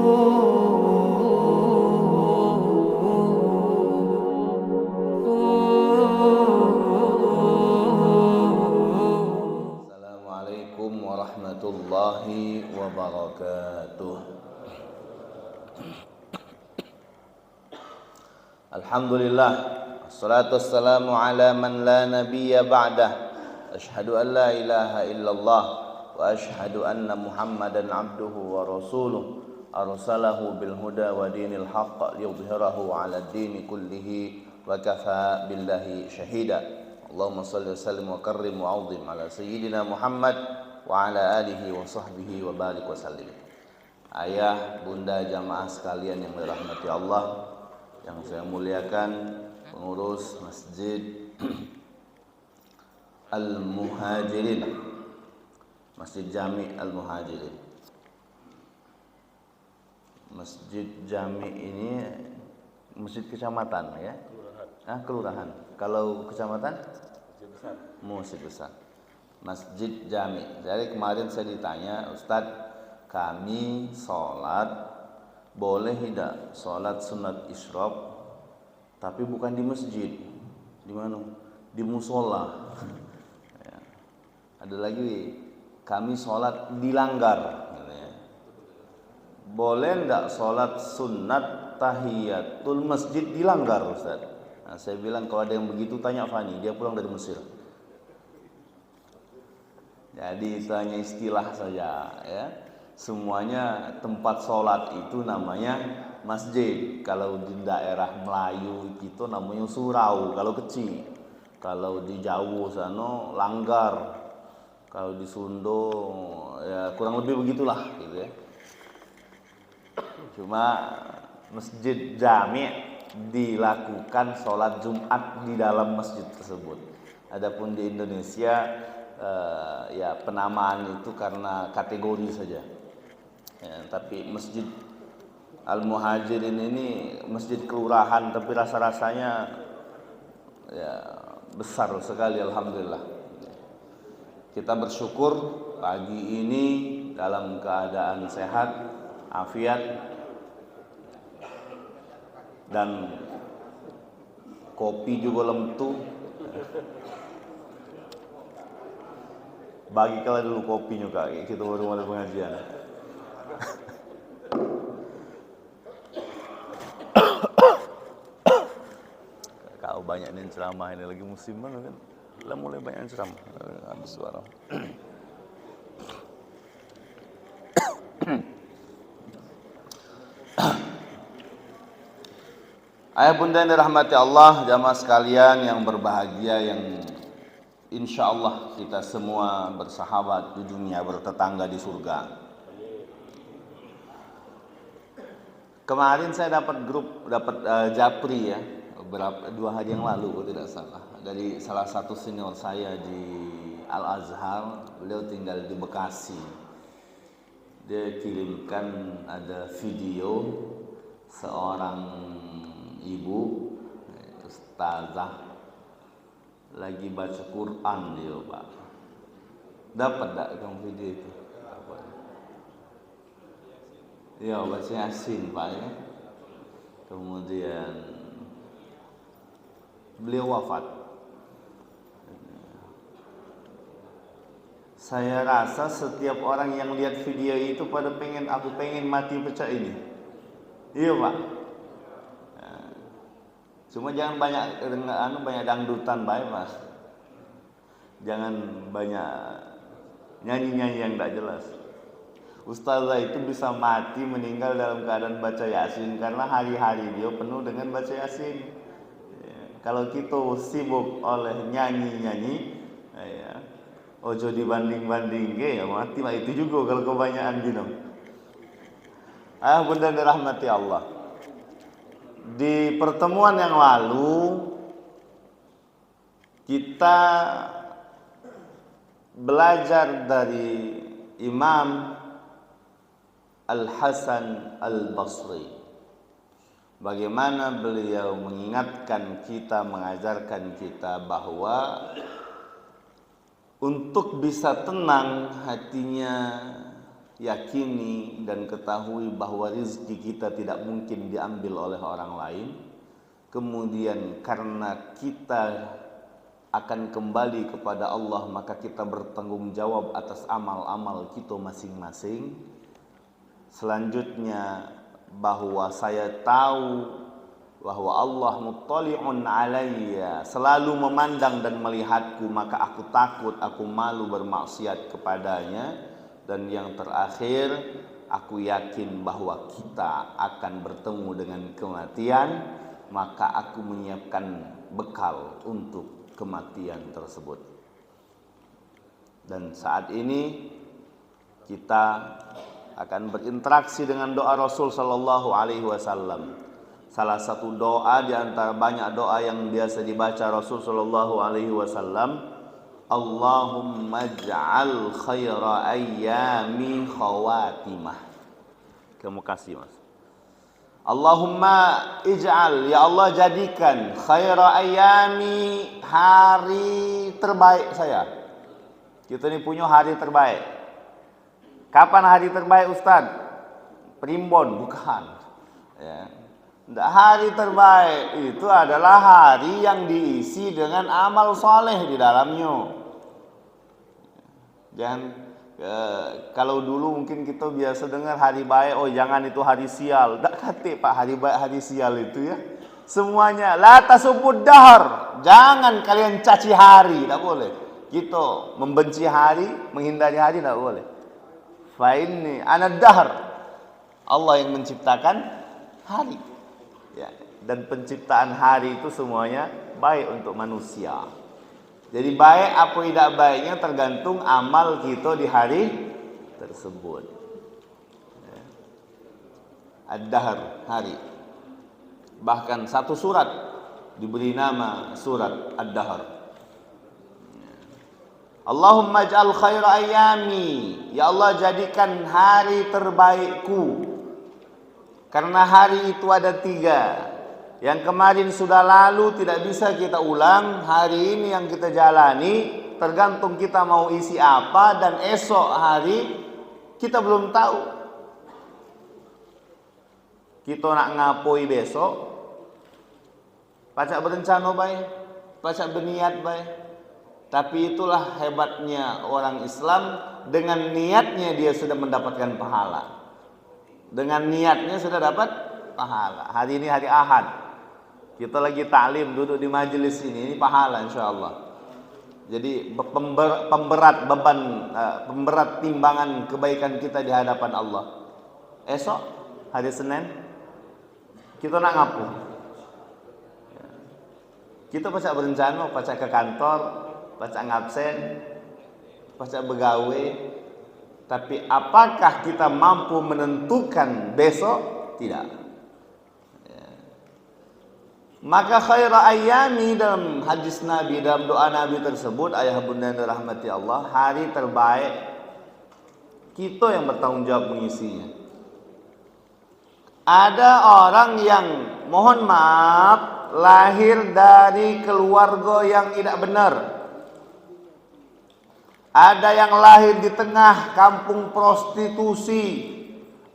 Assalamualaikum warahmatullahi wabarakatuh. Alhamdulillah, assalatu wassalamu ala man la nabiyya ba'dah. Asyhadu an la ilaha illallah wa asyhadu anna Muhammadan abduhu wa rasuluh. Arsalahu bil huda wa dinil haqq liyudhhirahu 'ala ad-dini kullihi wa kafa billahi syahida. Allahumma shalli wa sallim wa karrim wa 'azzim 'ala sayyidina Muhammad wa 'ala alihi wa sahbihi wa barik wa sallim. Ayah, bunda, jamaah sekalian yang dirahmati Allah, yang saya muliakan, pengurus Masjid Al-Muhajirin, Masjid Jami Al-Muhajirin. Masjid Jami ini masjid kecamatan ya? Kelurahan. Kalau kecamatan? Masjid besar. Masjid Jami. Jadi kemarin saya ditanya, Ustadz, kami sholat boleh tidak sholat sunat isyraq tapi bukan di masjid? Di mana? Di musola. Ya. Ada lagi, kami sholat di langgar. Boleh enggak sholat sunat tahiyatul masjid di langgar, Ustaz? Nah, saya bilang kalau ada yang begitu tanya Fani, dia pulang dari Mesir. Jadi itu hanya istilah saja ya. Semuanya tempat sholat itu namanya masjid. Kalau di daerah Melayu itu namanya surau kalau kecil. Kalau di Jawa sana langgar. Kalau di Sunda ya kurang lebih begitulah gitu ya. Cuma Masjid Jami dilakukan sholat Jumat di dalam masjid tersebut. Adapun di Indonesia ya penamaan itu karena kategori saja. Ya, tapi Masjid Al-Muhajirin ini masjid kelurahan, tapi rasa-rasanya ya besar sekali, alhamdulillah. Kita bersyukur pagi ini dalam keadaan sehat, afiat, dan kopi juga lemtu. Bagi kalian dulu kopinya kak, kita baru mulai pengajian. Kau banyak nih ceramah ini lagi musim mana kan? Lah mulai banyak ceramah. Habis suara. Ayah bunda yang dirahmati Allah, jamaah sekalian yang berbahagia, yang insya Allah kita semua bersahabat di dunia, bertetangga di surga. Kemarin saya dapat japri ya, dua hari yang lalu kalau tidak salah, dari salah satu senior saya di Al-Azhar. Beliau tinggal di Bekasi. Dia kirimkan ada video seorang ibu ustazah lagi baca Quran dia, Pak. Dapat tak kamu video itu? Dapat. Ya, baca Yasin, Pak ya. Kemudian beliau wafat. Saya rasa setiap orang yang lihat video itu pada pengen, aku pengen mati pecah ini. Iya, Pak. Cuma jangan banyak dangdutan baik Mas. Jangan banyak nyanyi-nyanyi yang tidak jelas. Ustazah itu bisa mati meninggal dalam keadaan baca Yasin karena hari-hari dia penuh dengan baca Yasin. Ya, kalau kita sibuk oleh nyanyi-nyanyi, ya, ojo dibanding-banding ya mati lah itu juga kalau kebanyakan gini. Bunda dirahmati Allah. Di pertemuan yang lalu kita belajar dari Imam Al-Hasan Al-Basri, bagaimana beliau mengingatkan kita, mengajarkan kita bahwa untuk bisa tenang hatinya, yakini dan ketahui bahwa rezeki kita tidak mungkin diambil oleh orang lain. Kemudian karena kita akan kembali kepada Allah, maka kita bertanggung jawab atas amal-amal kita masing-masing. Selanjutnya bahwa saya tahu bahwa Allah muttali'un alayya, selalu memandang dan melihatku, maka aku takut, aku malu bermaksiat kepadanya. Dan yang terakhir, aku yakin bahwa kita akan bertemu dengan kematian, maka aku menyiapkan bekal untuk kematian tersebut. Dan saat ini kita akan berinteraksi dengan doa Rasul sallallahu alaihi wasallam. Salah satu doa di antara banyak doa yang biasa dibaca Rasul sallallahu alaihi wasallam, Allahumma ij'al khaira ayyami khawatimah. Terima kasih Mas. Allahumma ij'al, ya Allah jadikan khaira ayyami, hari terbaik saya. Kita ini punya hari terbaik. Kapan hari terbaik Ustaz? Primbon, bukan. Ya. Hari terbaik itu adalah hari yang diisi dengan amal soleh di dalamnya. Jangan kalau dulu mungkin kita biasa dengar hari baik, oh jangan itu hari sial. Tak kata Pak, hari baik hari sial itu ya. Semuanya la tasubud dahr. Jangan kalian caci hari, tak boleh. Kita membenci hari, menghindari hari tak boleh. Fa inni ana dahr. Allah yang menciptakan hari. Ya, dan penciptaan hari itu semuanya baik untuk manusia. Jadi baik apa tidak baiknya tergantung amal kita di hari tersebut. Ya. Ad-dahr, hari. Bahkan satu surat diberi nama surat Ad-dahr. Ya. Allahumma ij'al khaira ayyami, ya Allah jadikan hari terbaikku. Karena hari itu ada 3. Yang kemarin sudah lalu, tidak bisa kita ulang. Hari ini yang kita jalani, tergantung kita mau isi apa. Dan esok hari kita belum tahu. Kita nak ngapoi besok, pacak berencana baik, pacak berniat baik. Tapi itulah hebatnya orang Islam. Dengan niatnya dia sudah mendapatkan pahala. Dengan niatnya sudah dapat pahala. Hari ini hari Ahad. Kita lagi taklim, duduk di majelis ini pahala insyaallah. Jadi pemberat beban, pemberat timbangan kebaikan kita di hadapan Allah. Esok hari Senin kita nak ngapu. Kita pacak berencana, pacak ke kantor, pacak ngabsen, pacak begawe. Tapi apakah kita mampu menentukan besok? Tidak. Maka khaira ayyami dalam hadis Nabi, dalam doa Nabi tersebut, ayah bunda yang dirahmati Allah, hari terbaik kita yang bertanggung jawab mengisinya. Ada orang yang mohon maaf lahir dari keluarga yang tidak benar. Ada yang lahir di tengah kampung prostitusi.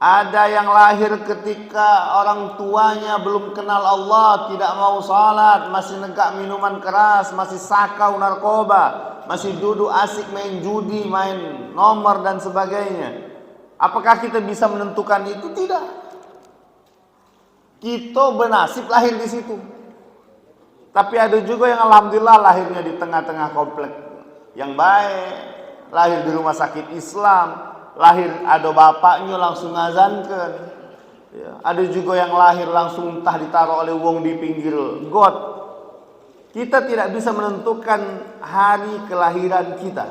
Ada yang lahir ketika orang tuanya belum kenal Allah, tidak mau salat, masih negak minuman keras, masih sakau narkoba, masih duduk asik main judi, main nomor dan sebagainya. Apakah kita bisa menentukan itu? Tidak. Kita bernasib lahir di situ. Tapi ada juga yang alhamdulillah lahirnya di tengah-tengah komplek yang baik, lahir di rumah sakit Islam. Lahir ada bapaknya langsung ngazankan. Ya, ada juga yang lahir langsung entah ditaruh oleh wong di pinggir got. Kita tidak bisa menentukan hari kelahiran kita.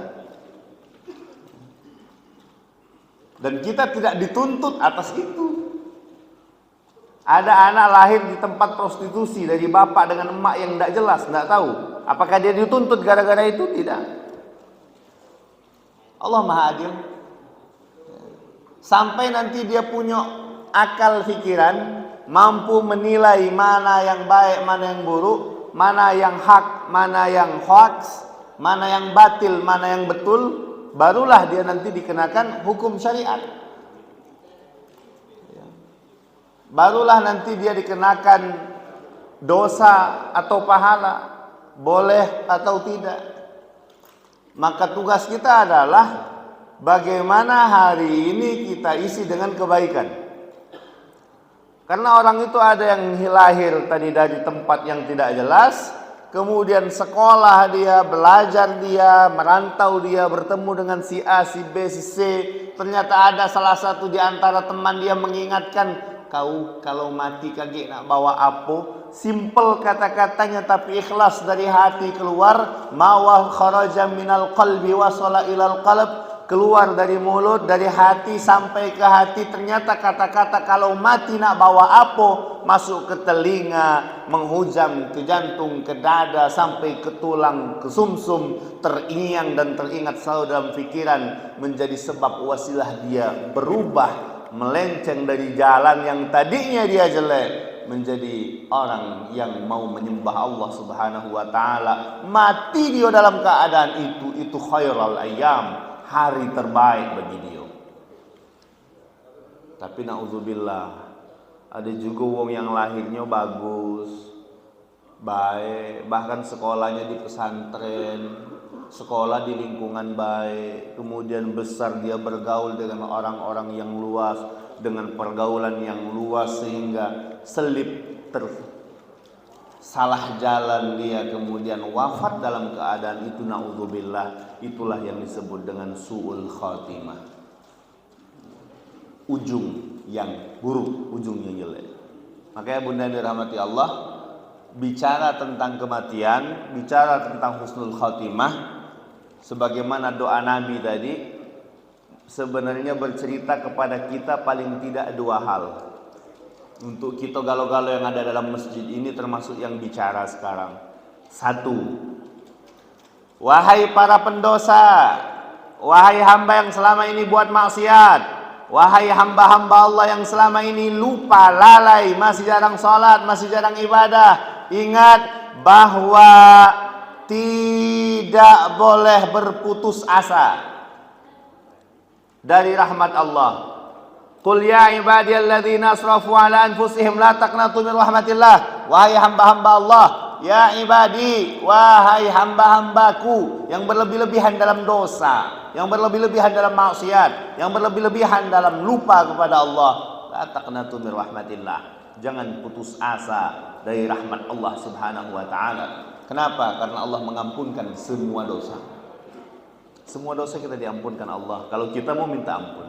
Dan kita tidak dituntut atas itu. Ada anak lahir di tempat prostitusi dari bapak dengan emak yang tidak jelas, tidak tahu. Apakah dia dituntut gara-gara itu? Tidak. Allah Maha Adil. Sampai nanti dia punya akal pikiran, mampu menilai mana yang baik, mana yang buruk, mana yang hak, mana yang hoax, mana yang batil, mana yang betul, barulah dia nanti dikenakan hukum syariat. barulah nanti dia dikenakan dosa atau pahala, boleh atau tidak. Maka tugas kita adalah bagaimana hari ini kita isi dengan kebaikan. Karena orang itu ada yang lahir tadi dari tempat yang tidak jelas, kemudian sekolah dia, belajar dia, merantau dia, bertemu dengan si A, si B, si C. Ternyata ada salah satu di antara teman dia mengingatkan, kau kalau mati kagak nak bawa apa? Simple kata-katanya tapi ikhlas dari hati keluar. Mawa kharaja minal qalbi wasala ilal qalb. Keluar dari mulut, dari hati sampai ke hati. Ternyata kata-kata kalau mati nak bawa apa, masuk ke telinga, menghujam ke jantung, ke dada, sampai ke tulang, ke sumsum, teringat dan teringat selalu dalam pikiran, menjadi sebab wasilah dia berubah, melenceng dari jalan yang tadinya dia jelek, menjadi orang yang mau menyembah Allah Subhanahu wa taala. Mati dia dalam keadaan itu khairul ayyam, hari terbaik bagi dia. Tapi na'udzubillah, ada juga wong yang lahirnya bagus, baik, bahkan sekolahnya di pesantren, sekolah di lingkungan baik, kemudian besar dia bergaul dengan orang-orang yang luas, dengan pergaulan yang luas sehingga selip salah jalan dia, kemudian wafat dalam keadaan itu, na'udzubillah. Itulah yang disebut dengan su'ul khatimah, ujung yang buruk, ujung yang jelek. Makanya bunda yang dirahmati Allah, bicara tentang kematian, bicara tentang husnul khatimah, sebagaimana doa Nabi tadi, sebenarnya bercerita kepada kita paling tidak dua hal. Untuk kita galau-galau yang ada dalam masjid ini, termasuk yang bicara sekarang. Satu, wahai para pendosa, wahai hamba yang selama ini buat maksiat, wahai hamba-hamba Allah yang selama ini lupa, lalai, masih jarang sholat, masih jarang ibadah, ingat bahwa tidak boleh berputus asa dari rahmat Allah. Qul ya ibadiyalladzina asrafu ala anfusihim la taqnatu min rahmatillah. Wahai hamba-hamba Allah, ya ibadi, wahai hamba-hambaku yang berlebih-lebihan dalam dosa, yang berlebih-lebihan dalam maksiat, yang berlebih-lebihan dalam lupa kepada Allah, la taqnatu min rahmatillah. Jangan putus asa dari rahmat Allah Subhanahu wa taala. Kenapa? Karena Allah mengampunkan semua dosa. Semua dosa kita diampunkan Allah kalau kita mau minta ampun.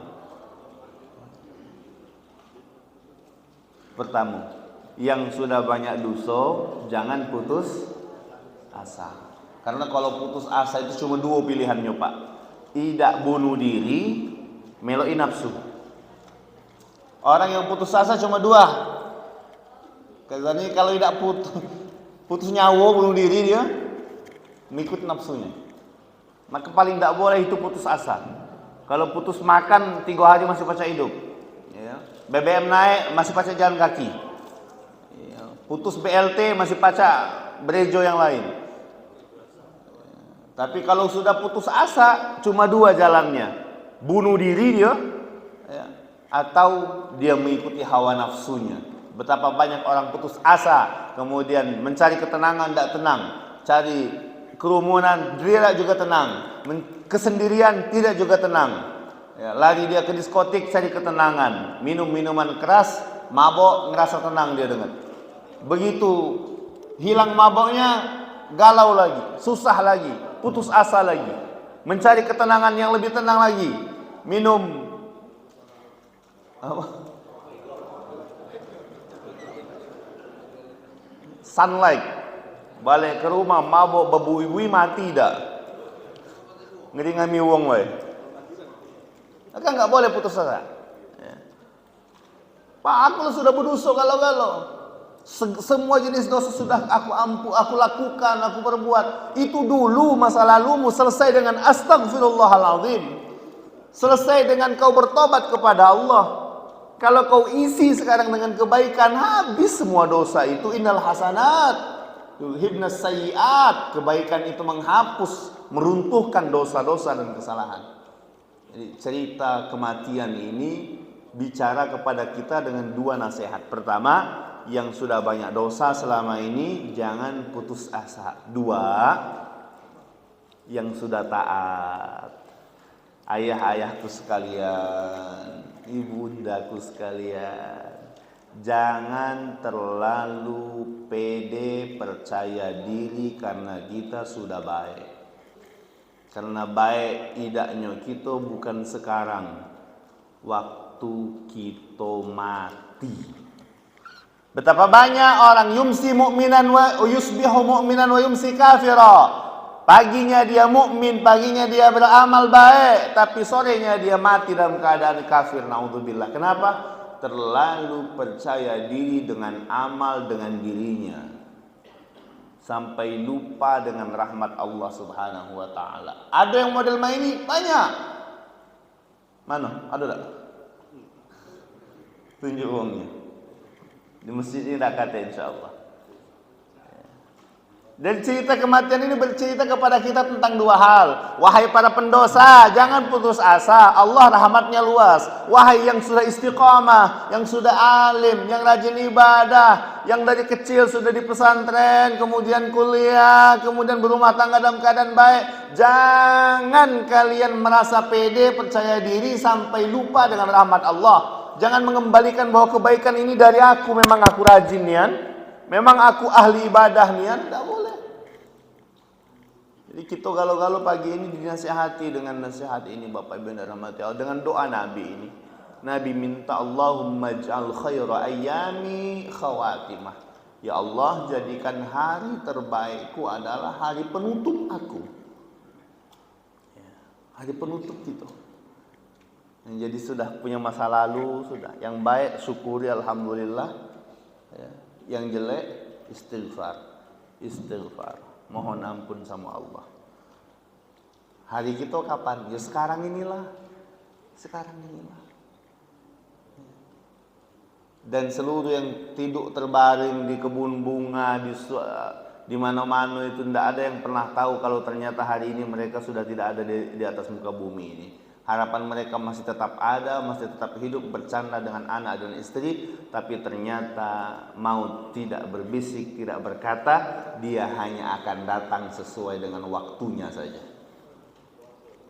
Pertama, yang sudah banyak dosa jangan putus asa. Karena kalau putus asa itu cuma dua pilihannya, Pak. Tidak bunuh diri, meloi nafsu. Orang yang putus asa cuma dua. Katanya kalau tidak putus nyawa, bunuh diri dia, mengikut nafsunya. Maka paling tidak boleh itu putus asa. Kalau putus makan 3 hari masih pacak hidup, ya. BBM naik masih pacak jalan kaki, ya. Putus BLT masih pacak berejo yang lain. Tapi kalau sudah putus asa cuma dua jalannya, bunuh diri dia, ya, atau dia mengikuti hawa nafsunya. Betapa banyak orang putus asa, kemudian mencari ketenangan tidak tenang, cari kerumunan tidak juga tenang, kesendirian tidak juga tenang. Ya, lari dia ke diskotik cari ketenangan, minum minuman keras, mabok, ngerasa tenang dia dengan. Begitu hilang maboknya, galau lagi, susah lagi, putus asa lagi, mencari ketenangan yang lebih tenang lagi, minum apa? Sunlight, balik ke rumah mabok, bebui-bui mati dah, ngeri ngami wong wae. Kan nggak boleh putus asa. Ya. Pak, aku sudah berdosa galau-galau. Semua jenis dosa sudah aku lakukan, aku perbuat. Itu dulu masa lalumu, selesai dengan astagfirullahaladzim. Selesai dengan kau bertobat kepada Allah. Kalau kau isi sekarang dengan kebaikan, habis semua dosa itu. Innal hasanat yudhibnas sayyiat. Kebaikan itu menghapus, meruntuhkan dosa-dosa dan kesalahan. Jadi cerita kematian ini bicara kepada kita dengan dua nasihat. Pertama, yang sudah banyak dosa selama ini jangan putus asa. Dua, yang sudah taat, ayah-ayahku sekalian, ibundaku sekalian, jangan terlalu pede percaya diri karena kita sudah baik. Karena baik idaknya kita bukan sekarang, waktu kita mati. Betapa banyak orang yumsi mu'minan wa yusbihu mu'minan wa yumsi kafira. Paginya dia mukmin, paginya dia beramal baik, tapi sorenya dia mati dalam keadaan kafir. Naudzubillah. Kenapa? Terlalu percaya diri dengan amal dengan dirinya, sampai lupa dengan rahmat Allah Subhanahu wa taala. Ada yang model main ini banyak. Mana? Ada tak? Tunjuk uangnya. Di masjid ini tak kata insyaallah. Dan cerita kematian ini bercerita kepada kita tentang dua hal. Wahai para pendosa, jangan putus asa. Allah rahmatnya luas. Wahai yang sudah istiqamah, yang sudah alim, yang rajin ibadah, yang dari kecil sudah di pesantren, kemudian kuliah, kemudian berumah tangga dalam keadaan baik. Jangan kalian merasa pede, percaya diri sampai lupa dengan rahmat Allah. Jangan mengembalikan bahwa kebaikan ini dari aku, memang aku rajin nian, memang aku ahli ibadah nian. Tidak boleh. Jadi kita galau-galau pagi ini dinasihati dengan nasihat ini Bapak Ibu yang dirahmati Allah, dengan doa Nabi ini. Nabi minta Allahumma ij'al khaira ayyami khawatimah. Ya Allah, jadikan hari terbaikku adalah hari penutup aku. Hari penutup kita. Yang jadi sudah punya masa lalu, sudah. Yang baik syukuri alhamdulillah. Yang jelek istighfar. Istighfar. Mohon ampun sama Allah. Hari kita kapan? Ya sekarang inilah. Sekarang inilah. Dan seluruh yang tidur terbaring di kebun bunga, di mana-mana itu tidak ada yang pernah tahu kalau ternyata hari ini mereka sudah tidak ada di atas muka bumi ini. Harapan mereka masih tetap ada, masih tetap hidup bercanda dengan anak dan istri, tapi ternyata maut tidak berbisik, tidak berkata, dia hanya akan datang sesuai dengan waktunya saja.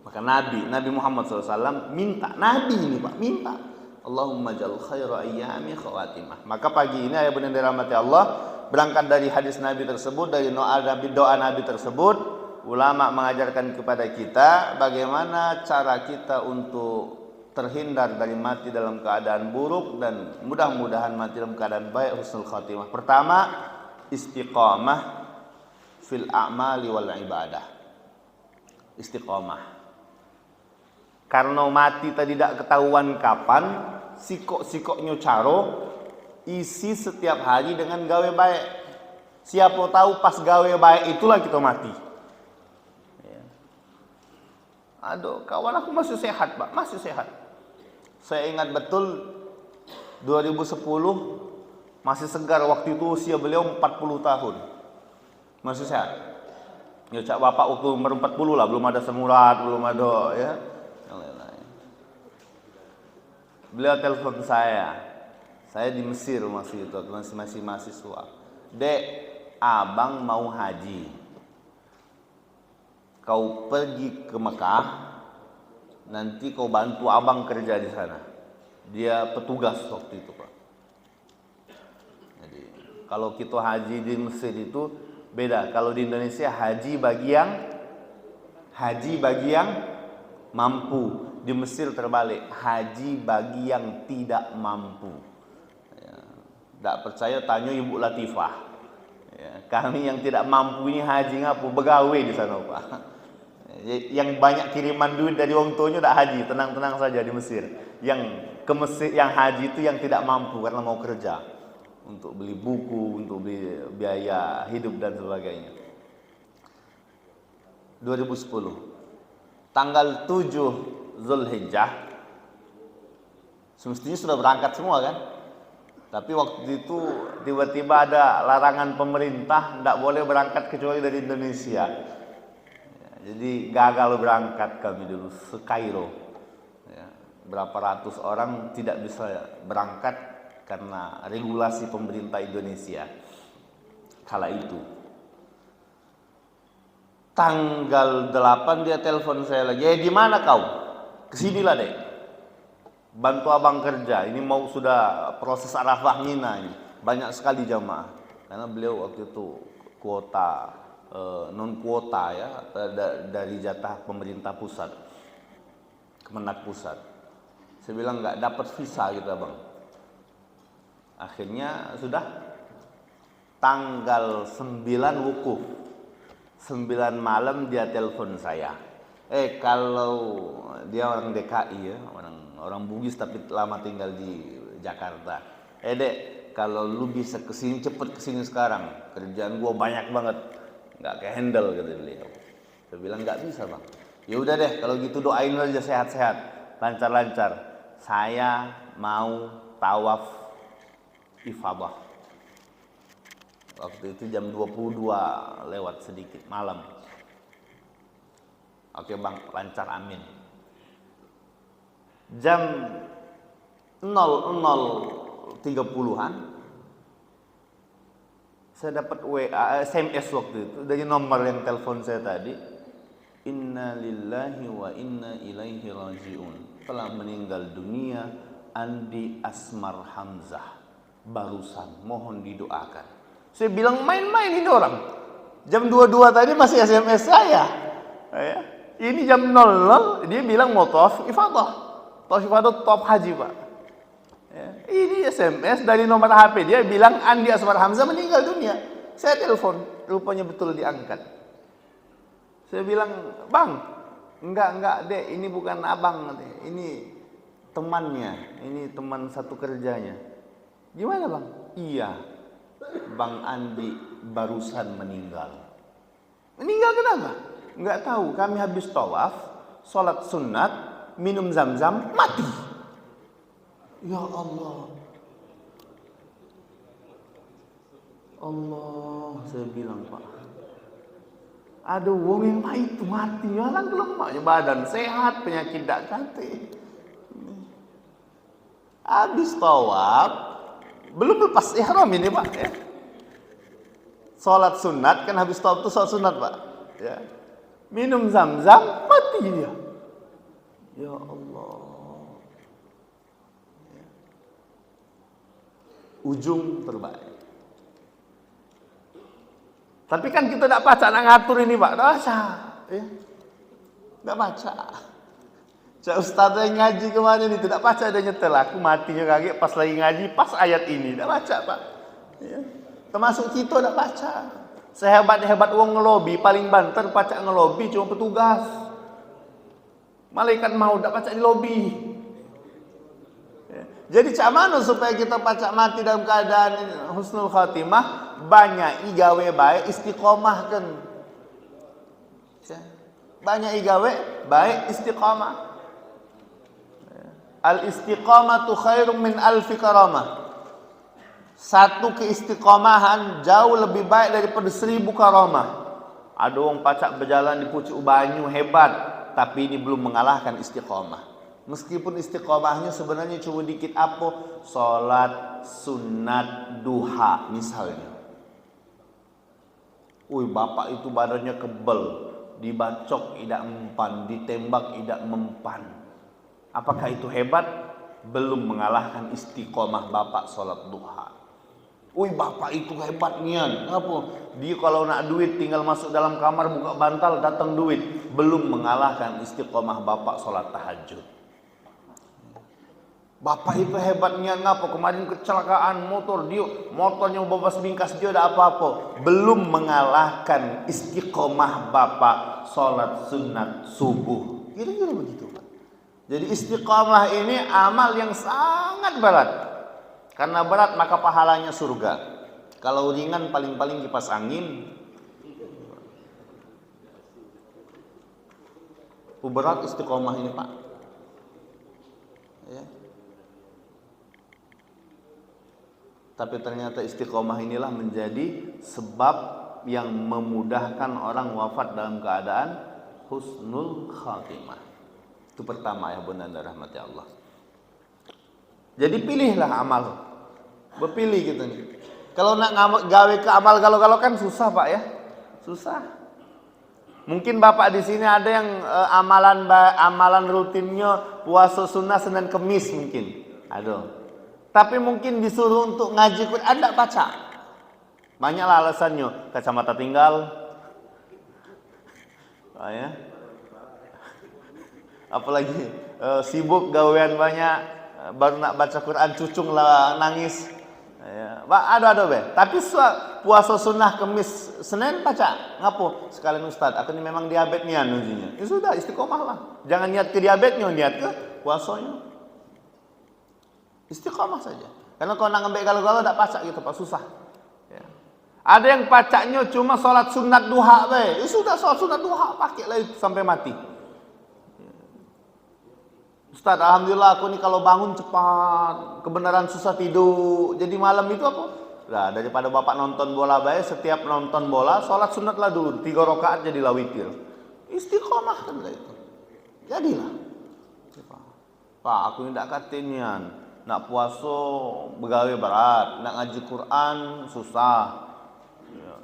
Maka Nabi Muhammad SAW minta, Nabi ini Pak, minta, Allahumma ja'al khaira ayyami khawatimah. Maka pagi ini ayah benar dirahmati Allah, berangkat dari hadis Nabi tersebut, dari doa Nabi tersebut, ulama mengajarkan kepada kita bagaimana cara kita untuk terhindar dari mati dalam keadaan buruk dan mudah-mudahan mati dalam keadaan baik, husnul khatimah. Pertama, istiqamah fil a'mali wal ibadah. Istiqamah. Karena mati tadi tidak ketahuan kapan, sikok-sikoknya caro, isi setiap hari dengan gawe baik. Siapa tahu pas gawe baik itulah kita mati. Aduh, kawan aku masih sehat Pak, masih sehat. Saya ingat betul 2010 masih segar, waktu itu usia beliau 40 tahun. Masih sehat. Ya cak bapak waktu umur 40 lah, belum ada semurat, belum ada ya. Beliau telepon saya di Mesir masih itu, masih mahasiswa. Dek, abang mau haji. Kau pergi ke Mekah, nanti kau bantu abang kerja di sana. Dia petugas waktu itu Pak. Jadi kalau kita haji di Mesir itu beda. Kalau di Indonesia haji bagi yang mampu. Di Mesir terbalik, haji bagi yang tidak mampu. Tidak percaya tanya Ibu Latifah. Kami yang tidak mampu ini haji ngapu, begawe di sana Pak. Yang banyak kiriman duit dari wong tuanya udah haji, tenang-tenang saja di Mesir. Yang ke Mesir, yang haji itu yang tidak mampu karena mau kerja untuk beli buku, untuk beli biaya hidup dan sebagainya. 2010 tanggal 7 Zulhijjah, semestinya sudah berangkat semua kan, tapi waktu itu tiba-tiba ada larangan pemerintah tidak boleh berangkat kecuali dari Indonesia. Jadi gagal berangkat kami dulu se Kairo. berapa ratus orang tidak bisa berangkat karena regulasi pemerintah Indonesia kala itu. Tanggal 8 dia telepon saya lagi, gimana kau? Kesinilah deh, bantu abang kerja, ini mau sudah proses Arafah Mina ini. Banyak sekali jamaah, karena beliau waktu itu kuota, non kuota ya, dari jatah pemerintah pusat, Kemenak pusat. Saya bilang nggak dapat visa kita bang. Akhirnya sudah tanggal 9 wukuf, 9 malam dia telepon saya. Kalau dia orang DKI ya, orang Bugis tapi lama tinggal di Jakarta. Dek, kalau lu bisa kesini, cepet kesini sekarang. Kerjaan gua banyak banget, nggak ke handle kata beliau. Saya bilang nggak bisa bang. Ya udah deh, kalau gitu doain aja sehat-sehat, lancar-lancar. Saya mau tawaf ifadah. Waktu itu jam 22 lewat sedikit malam. Oke bang, lancar, amin. Jam 00.30-an saya dapat SMS waktu itu dari nomor yang telepon saya tadi. Inna lillahi wa inna ilaihi raji'un. Telah meninggal dunia Andi Asmar Hamzah. Barusan, mohon didoakan. Saya bilang main-main ini orang. Jam 22 tadi masih SMS saya. Ya. Ini jam 00 dia bilang mau tawaf ifadah. Tawaf ifadah tawaf haji pak. Ya. Ini SMS dari nomor HP dia bilang Andi Asmar Hamzah meninggal dunia. Saya telepon, rupanya betul diangkat. Saya bilang, bang, enggak dek, ini bukan abang, ini temannya, ini teman satu kerjanya. Gimana bang? Iya, Bang Andi barusan meninggal. Meninggal kenapa? Enggak tahu, kami habis tawaf, sholat sunat, minum zam-zam, mati. Ya Allah. Allah, saya bilang pak. Ada wong yang itu mati, orang lemaknya badan sehat, penyakit dak kate. Habis tawaf, belum lepas ihram ini pak. Ya. Sholat sunat kan habis tawaf itu sholat sunat pak. Ya. Minum zam-zam, mati dia. Ya Allah. Ya. Ujung terbaik. Tapi kan kita tidak baca, nak ngatur ini pak, tidak baca, ya. Tidak baca. Cak Ustaz yang ngaji kemarin ini tidak baca, dia nyetel, aku matinya kaget pas lagi ngaji, pas ayat ini, tidak baca pak. Ya. Termasuk kita tidak baca. Sehebat-hebat wong ngelobi, paling banter baca ngelobi cuma petugas. Malaikat mau tidak baca di lobi. Ya. Jadi cak mana supaya kita baca mati dalam keadaan husnul khatimah? Banyak igawe baik istiqomah kan. Banyak igawe baik istiqomah. Al istiqamatu khairum min alfi karamah. Satu keistiqomahan jauh lebih baik daripada 1000 karamah. Ada orang pacak berjalan di pucuk banyu hebat, tapi ini belum mengalahkan istiqomah. Meskipun istiqomahnya sebenarnya cuma dikit apa? Salat sunat duha misalnya. Bapak itu badannya kebal, dibacok tidak mempan, ditembak tidak mempan. Apakah itu hebat? Belum mengalahkan istiqomah bapak sholat duha. Bapak itu hebat nian. Apa? Dia kalau nak duit tinggal masuk dalam kamar buka bantal datang duit. Belum mengalahkan istiqomah bapak sholat tahajud. Bapak itu hebatnya ngapa? Kemarin kecelakaan motor dia, motornya babas bingkas dia ada apa-apa. Belum mengalahkan istiqomah bapak sholat sunat subuh. Kira-kira begitu Pak. Jadi istiqomah ini amal yang sangat berat. Karena berat maka pahalanya surga. Kalau ringan paling-paling kipas angin. Berat istiqomah ini Pak. Ya. Tapi ternyata istiqomah inilah menjadi sebab yang memudahkan orang wafat dalam keadaan husnul khatimah. Itu pertama ya bunda rahmati Allah. Jadi pilihlah amal. Berpilih gitu nih. Kalau nak gawe ke amal galau-galau kan susah Pak ya. Susah. Mungkin Bapak di sini ada yang amalan rutinnya puasa sunnah Senin Kemis mungkin. Aduh. Tapi mungkin disuruh untuk ngaji Quran tidak baca. Banyaklah alasannya. Kacamata tinggal. Oh, ya. Apalagi sibuk gawean banyak, baru nak baca Quran cucung lah nangis. Ya, ada be. Tapi puasa sunnah Kemis Senin baca. Ngapo? Sekalian Ustaz, aku ini memang diabetes nian ujinya. Ya sudah, istiqomah lah. Jangan niat ke diabetesnya, niat ke puasanya. Istiqomah saja. Karena kalau nak ngambil galau-galau tak baca gitu Pak, susah. Ya. Ada yang bacanya cuma sholat sunat duha be. Ya sudah, sholat sunat duha pakai lah itu sampai mati. Ustaz, alhamdulillah aku nih kalau bangun cepat, kebenaran susah tidur. Jadi malam itu apa? Nah, daripada Bapak nonton bola baik, setiap nonton bola sholat sunatlah dulu, 3 rakaat jadilah witir. Istiqomah kan itu. Jadilah. Pak, aku ini tak katinian. Nak puasa begawe berat, nak ngaji Quran susah.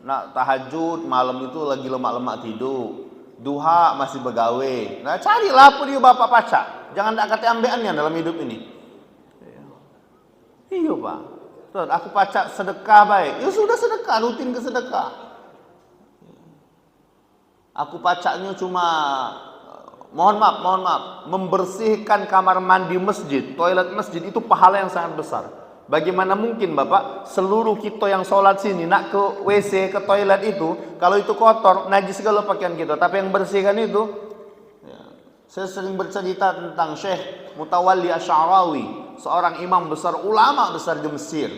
Nak tahajud malam itu lagi lemak-lemak tidur. Duha masih begawe. Nah, carilah apa dia Bapak baca. Jangan tak kata ambeannya dalam hidup ini. Iya Pak. Tuh, aku baca sedekah baik. Ya sudah sedekah, rutin ke sedekah. Aku bacanya cuma mohon maaf, membersihkan kamar mandi masjid, toilet masjid itu pahala yang sangat besar. Bagaimana mungkin Bapak seluruh kita yang sholat sini nak ke WC, ke toilet itu, kalau itu kotor, najis segala pakaian kita, tapi yang bersihkan itu ya. Saya sering bercerita tentang Syekh Mutawalli Asy'arawi, seorang imam besar, ulama besar di Mesir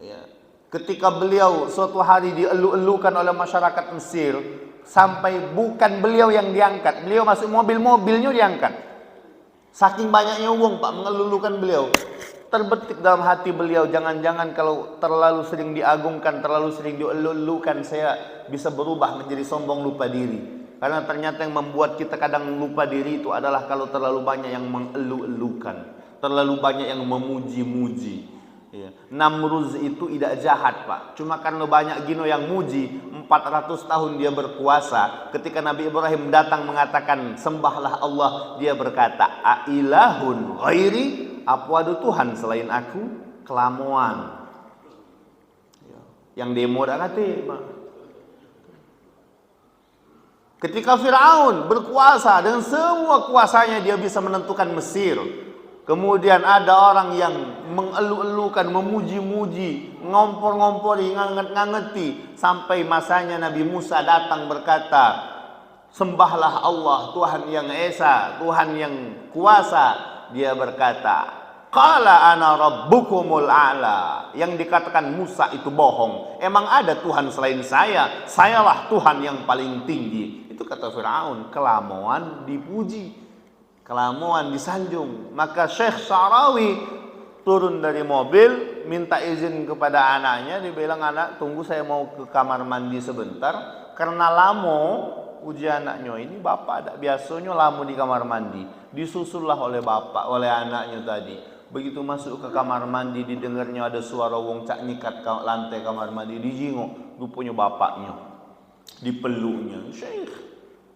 ya. Ketika beliau suatu hari dielu-elukan oleh masyarakat Mesir, sampai bukan beliau yang diangkat, beliau masuk mobilnya diangkat. Saking banyaknya uang Pak mengelulukan beliau. Terbetik dalam hati beliau, jangan-jangan kalau terlalu sering diagungkan, terlalu sering dielu-elukan, saya bisa berubah menjadi sombong lupa diri. Karena ternyata yang membuat kita kadang lupa diri itu adalah kalau terlalu banyak yang mengelu-elukan, terlalu banyak yang memuji-muji. Ya. Namruz itu tidak jahat Pak, cuma karena banyak gino yang muji. 400 tahun dia berkuasa. Ketika Nabi Ibrahim datang mengatakan sembahlah Allah, dia berkata ailahun ghairi, apa ada Tuhan selain aku? Kelamuan. Yang demo tak kata Pak. Ketika Fir'aun berkuasa dengan semua kuasanya, dia bisa menentukan Mesir. Kemudian ada orang yang mengelu-elukan, memuji-muji, ngompor-ngompori, nganget-ngangeti. Sampai masanya Nabi Musa datang berkata, sembahlah Allah, Tuhan yang Esa, Tuhan yang kuasa. Dia berkata, qala ana rabbukumul a'la. Yang dikatakan Musa itu bohong. Emang ada Tuhan selain saya? Sayalah Tuhan yang paling tinggi. Itu kata Fir'aun. Kelamuan dipuji, kelamuan disanjung. Maka Syekh Sya'rawi turun dari mobil, minta izin kepada anaknya. Dia bilang, anak tunggu saya mau ke kamar mandi sebentar. Karena lamo uji anaknya ini, bapak tak biasanya lamo di kamar mandi. Disusullah oleh bapak, oleh anaknya tadi. Begitu masuk ke kamar mandi, didengarnya ada suara wong cak nyikat lantai kamar mandi. Dijingok, rupanya bapaknya. Dipeluknya. Syekh,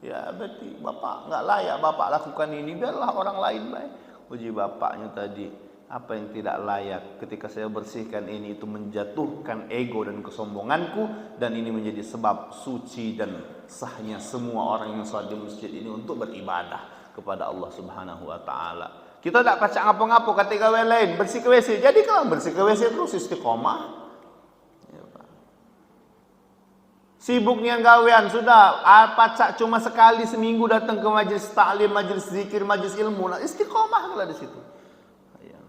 ya berarti bapak nggak layak bapak lakukan ini, biarlah orang lain baik. Uji bapaknya tadi, apa yang tidak layak ketika saya bersihkan ini itu menjatuhkan ego dan kesombonganku, dan ini menjadi sebab suci dan sahnya semua orang yang sholat di masjid ini untuk beribadah kepada Allah Subhanahu wa taala. Kita tak pacak ngapo-ngapo ketika lain bersih ke WC. Jadi kalau bersih ke WC terus istiqomah. Sibuknya gawean sudah, pacak cuma sekali seminggu datang ke majelis taklim, majelis zikir, majelis ilmu. Nah, istiqomah kalau di situ. Ya.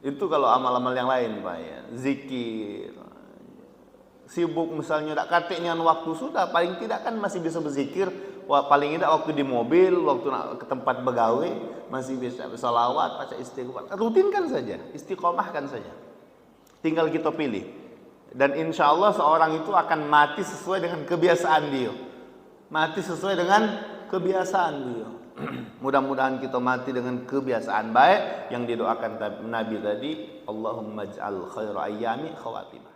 Itu kalau amal-amal yang lain Pak ya. Zikir. Sibuk misalnya tak katiknya waktu sudah, paling tidak kan masih bisa berzikir. Paling tidak waktu di mobil, waktu ke tempat begawe masih bisa salawat, baca istighfar. Rutinkan saja, istiqomahkan saja. Tinggal kita pilih. Dan insya Allah seorang itu akan mati sesuai dengan kebiasaan dia. Mati sesuai dengan kebiasaan dia. Mudah-mudahan kita mati dengan kebiasaan baik yang didoakan Nabi tadi, Allahumma ij'al khairu ayyami khawatimah.